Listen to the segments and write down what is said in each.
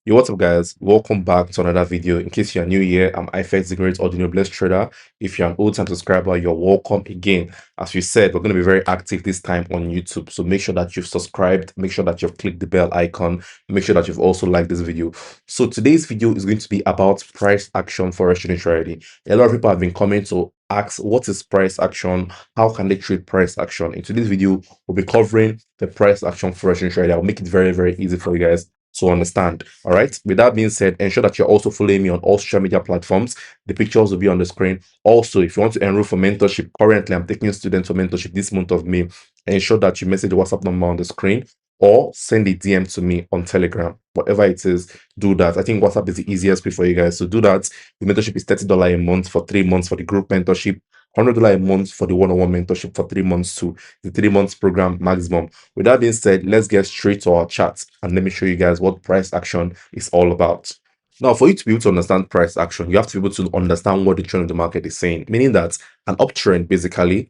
Yo, what's up, guys? Welcome back to another video. In case you're new here, I'm IFX the Great Ordinary Blessed Trader. If you're an old time subscriber, you're welcome again. As we said, we're going to be very active this time on YouTube. So make sure that you've subscribed, make sure that you've clicked the bell icon, make sure that you've also liked this video. So today's video is going to be about price action for trading trading. A lot of people have been coming to ask, what is price action? How can they trade price action? In today's video, we'll be covering the price action for trading. I'll make it very, very easy for you guys to understand. All right. With that being said, ensure that you're also following me on all social media platforms. The pictures will be on the screen. Also, if you want to enroll for mentorship, currently I'm taking students for mentorship this month of May. Ensure that you message the WhatsApp number on the screen or send a DM to me on Telegram. Whatever it is, do that. I think WhatsApp is the easiest way for you guys. So do that. The mentorship is $30 a month for 3 months for the group mentorship. $100 a month for the one-on-one mentorship for 3 months too. The 3 months program maximum. With that being said, let's get straight to our chat and let me show you guys what price action is all about. Now, for you to be able to understand price action, you have to be able to understand what the trend of the market is saying, meaning that an uptrend, basically,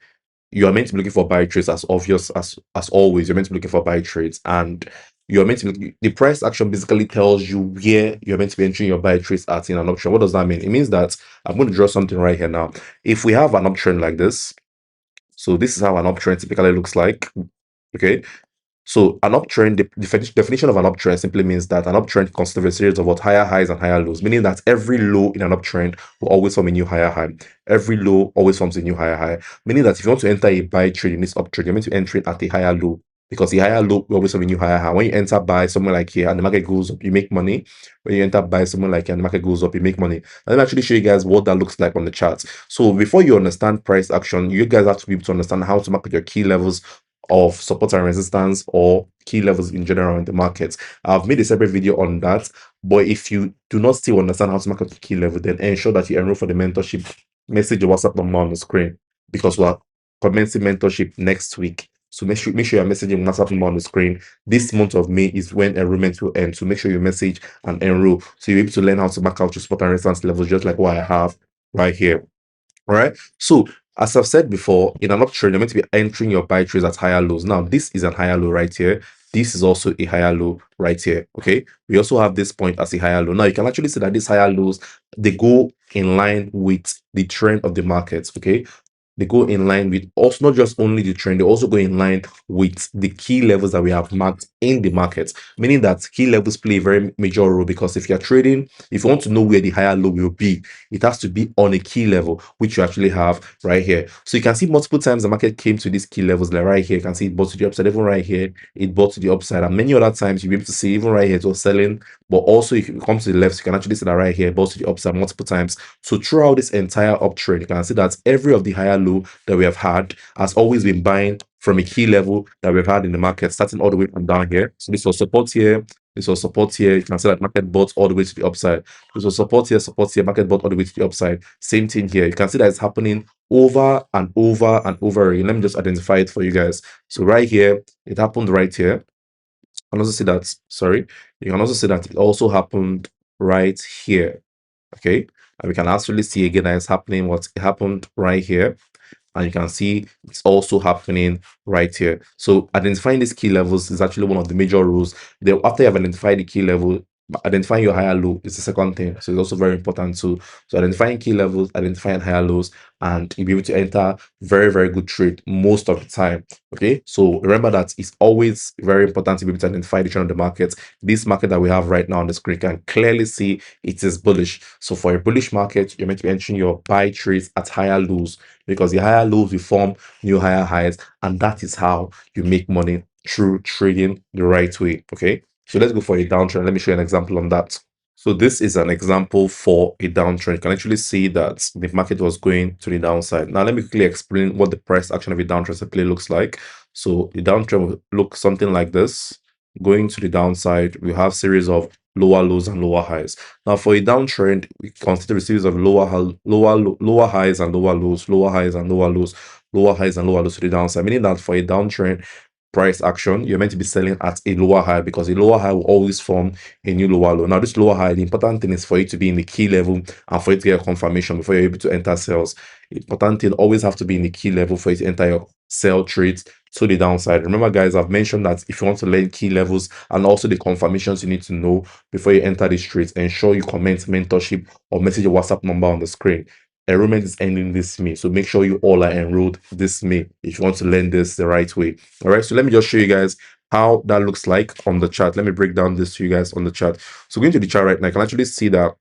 you are meant to be looking for buy trades as obvious as always. You're meant to be looking for buy trades, and you're meant to be, the price action basically tells you where you're meant to be entering your buy trades at in an option. What does that mean? It means that I'm going to draw something right here now. If we have an uptrend like this, so this is how an uptrend typically looks like. Okay, so an uptrend, the definition of an uptrend simply means that an uptrend consists of a series of what higher highs and higher lows, meaning that every low in an uptrend will always form a new higher high. Every low always forms a new higher high, meaning that if you want to enter a buy trade in this uptrend, you're meant to enter it at a higher low because the higher low will always form a new higher high. When you enter buy somewhere like here and the market goes up, you make money. When you enter buy somewhere like here and the market goes up, you make money. Let me actually show you guys what that looks like on the charts. So before you understand price action, you guys have to be able to understand how to market your key levels of support and resistance or key levels in general in the market. I've made a separate video on that, but if you do not still understand how to market the key level, then ensure that you enroll for the mentorship. Message your WhatsApp number on the screen because we're commencing mentorship next week. So make sure you're messaging WhatsApp number on the screen. This month of May is when enrollment will end. So make sure you message and enroll so you're able to learn how to mark out your support and resistance levels, just like what I have right here. All right. So as I've said before, in an uptrend, you're meant to be entering your buy trades at higher lows. Now, this is a higher low right here. This is also a higher low right here. Okay. We also have this point as a higher low. Now, you can actually see that these higher lows, they go in line with the trend of the markets. Okay. They go in line with also not just only the trend, they also go in line with the key levels that we have marked in the market, meaning that key levels play a very major role because if you're trading, if you want to know where the higher low will be, it has to be on a key level, which you actually have right here. So you can see multiple times the market came to these key levels, like right here, you can see it bought to the upside, even right here, it bought to the upside, and many other times you'll be able to see even right here it was selling, but also if you come to the left, you can actually see that right here, it bought to the upside multiple times. So throughout this entire uptrend, you can see that every of the higher low that we have had has always been buying from a key level that we've had in the market, starting all the way from down here. So this was support here, this was support here. You can see that market bought all the way to the upside. This was support here, market bought all the way to the upside. Same thing here. You can see that it's happening over and over and over again. Let me just identify it for you guys. So right here, it happened right here. You can also see that, sorry, you can also see that it also happened right here. Okay. And we can actually see again that it's happening what happened right here, and you can see it's also happening right here. So identifying these key levels is actually one of the major rules. After you have identified the key level, identifying your higher low is the second thing. So it's also very important too. So identifying key levels, identifying higher lows, and you'll be able to enter very, very good trade most of the time. Okay. So remember that it's always very important to be able to identify the trend of the market. This market that we have right now on the screen can clearly see it is bullish. So for a bullish market, you're meant to be entering your buy trades at higher lows because the higher lows will form new higher highs, and that is how you make money through trading the right way. Okay. So let's go for a downtrend. Let me show you an example on that. So this is an example for a downtrend. You can actually see that the market was going to the downside. Now, let me quickly explain what the price action of a downtrend simply looks like. So the downtrend will look something like this. Going to the downside, we have series of lower lows and lower highs. Now, for a downtrend, we consider a series of lower highs and lower lows, lower highs and lower lows, lower highs and lower lows to the downside, meaning that for a downtrend, price action, you're meant to be selling at a lower high, because a lower high will always form a new lower low. Now, this lower high, the important thing is for it to be in the key level and for it to get a confirmation before you're able to enter sales. Important thing always have to be in the key level for you to enter your sell trades to the downside. Remember, guys, I've mentioned that if you want to learn key levels and also the confirmations you need to know before you enter these trades, ensure you comment mentorship or message your WhatsApp number on the screen. Enrollment is ending this May, so make sure you all are enrolled this May if you want to learn this the right way. All right, so let me just show you guys how that looks like on the chart. Let me break down this to you guys on the chart. So going to the chart right now, I can actually see that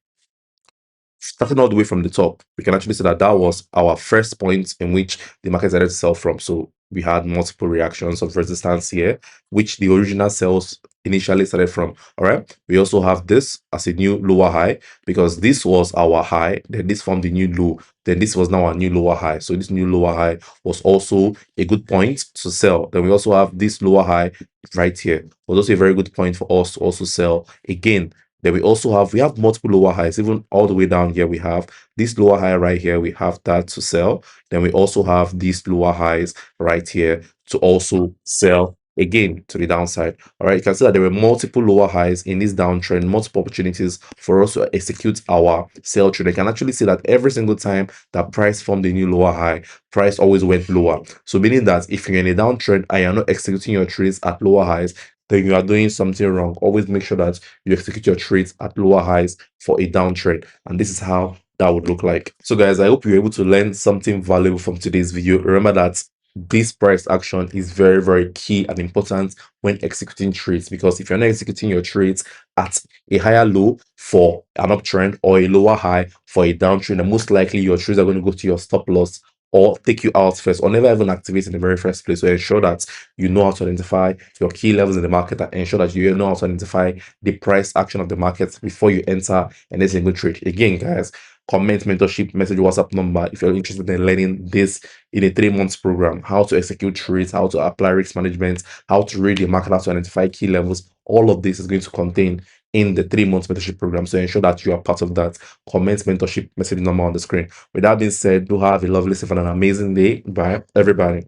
starting all the way from the top, we can actually see that that was our first point in which the market started to sell from. So we had multiple reactions of resistance here, which the original sells initially started from. All right. We also have this as a new lower high, because this was our high, then this formed the new low, then this was now our new lower high. So this new lower high was also a good point to sell. Then we also have this lower high right here, was also a very good point for us to also sell again. Then we have multiple lower highs, even all the way down here. We have this lower high right here. We have that to sell. Then we also have these lower highs right here to also sell again to the downside. All right, you can see that there were multiple lower highs in this downtrend, multiple opportunities for us to execute our sell trade. You can actually see that every single time that price formed a new lower high, price always went lower. So meaning that if you're in a downtrend and you're not executing your trades at lower highs, then you are doing something wrong. Always make sure that you execute your trades at lower highs for a downtrend. And this is how that would look like. So guys, I hope you're able to learn something valuable from today's video. Remember that this price action is very, very key and important when executing trades, because if you're not executing your trades at a higher low for an uptrend or a lower high for a downtrend, then most likely your trades are going to go to your stop loss or take you out first, or never even activate in the very first place. So ensure that you know how to identify your key levels in the market and ensure that you know how to identify the price action of the market before you enter any single trade. Again, guys, comment mentorship, message WhatsApp number if you're interested in learning this in a 3 months program, how to execute trades, how to apply risk management, how to read the market, how to identify key levels. All of this is going to contain in the 3 months mentorship program. So ensure that you are part of that. Comment mentorship, message number on the screen. With that being said, do have a lovely, safe, and an amazing day. Bye, everybody.